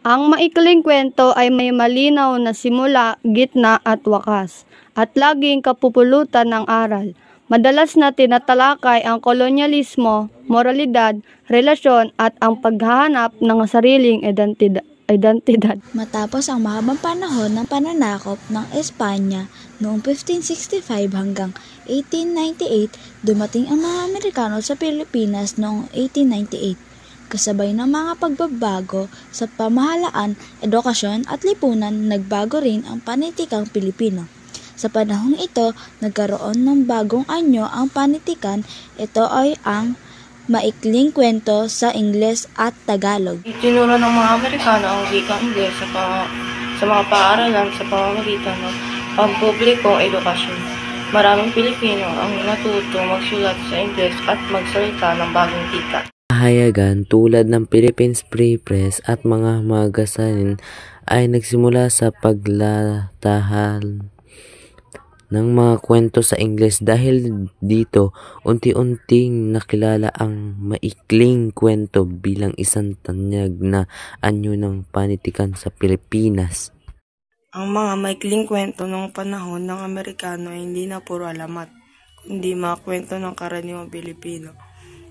Ang maikling kwento ay may malinaw na simula, gitna at wakas, at laging kapupulutan ng aral. Madalas na tinatalakay ang kolonyalismo, moralidad, relasyon at ang paghahanap ng sariling identidad. Matapos ang mahabang panahon ng pananakop ng Espanya noong 1565 hanggang 1898, dumating ang mga Amerikano sa Pilipinas noong 1898. Kasabay ng mga pagbabago sa pamahalaan, edukasyon at lipunan, nagbago rin ang panitikang Pilipino. Sa panahong ito, nagkaroon ng bagong anyo ang panitikan. Ito ay ang maikling kwento sa Ingles at Tagalog. Itinuro ng mga Amerikano ang wikang Ingles sa mga paaralan sa pamamagitan ng pampublikong edukasyon. Maraming Pilipino ang natuto magsulat sa Ingles at magsalita ng bagong tika. Pahayagan tulad ng Philippines Free Press at mga magasin ay nagsimula sa paglatahal ng mga kwento sa Ingles. Dahil dito, unti-unting nakilala ang maikling kwento bilang isang tanyag na anyo ng panitikan sa Pilipinas. Ang mga maikling kwento ng panahon ng Amerikano ay hindi na puro alamat, kundi mga kwento ng karaniwang Pilipino.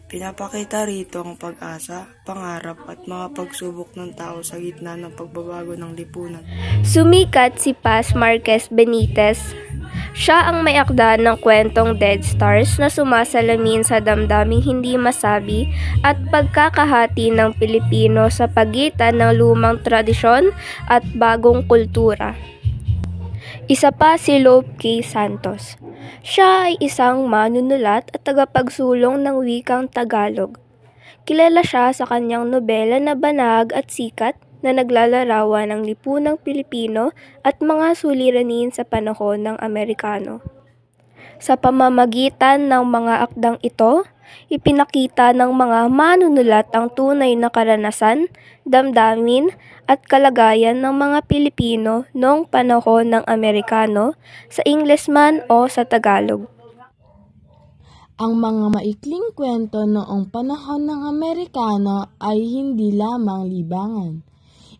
Pinapakita rito ang pag-asa, pangarap at mga pagsubok ng tao sa gitna ng pagbabago ng lipunan. Sumikat si Paz Marquez Benitez. Siya ang may akda ng kwentong Dead Stars na sumasalamin sa damdaming hindi masabi at pagkakahati ng Pilipino sa pagitan ng lumang tradisyon at bagong kultura. Isa pa si Lope K. Santos. Siya ay isang manunulat at tagapagsulong ng wikang Tagalog. Kilala siya sa kanyang nobela na Banag at Sikat na naglalarawan ng lipunang Pilipino at mga suliranin sa panahon ng Amerikano. Sa pamamagitan ng mga akdang ito, ipinakita ng mga manunulat ang tunay na karanasan, damdamin at kalagayan ng mga Pilipino noong panahon ng Amerikano, sa Ingles man o sa Tagalog. Ang mga maikling kwento noong panahon ng Amerikano ay hindi lamang libangan.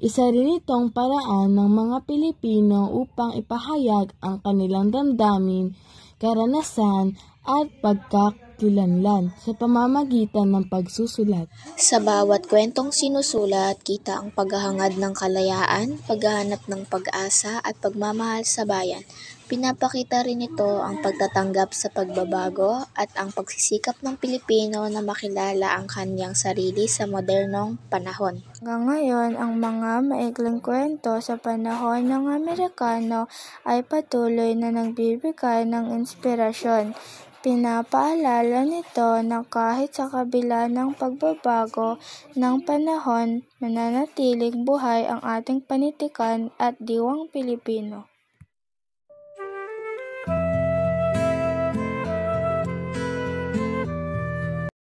Isa rin itong paraan ng mga Pilipino upang ipahayag ang kanilang damdamin, karanasan at pagkakilanlan sa pamamagitan ng pagsusulat. Sa bawat kwentong sinusulat, kita ang paghahangad ng kalayaan, paghahanap ng pag-asa at pagmamahal sa bayan. Pinapakita rin ito ang pagtatanggap sa pagbabago at ang pagsisikap ng Pilipino na makilala ang kanyang sarili sa modernong panahon. Hanggang ngayon, ang mga maikling kwento sa panahon ng Amerikano ay patuloy na nagbibigay ng inspirasyon. Pinapaalala nito na kahit sa kabila ng pagbabago ng panahon, mananatiling buhay ang ating panitikan at diwang Pilipino.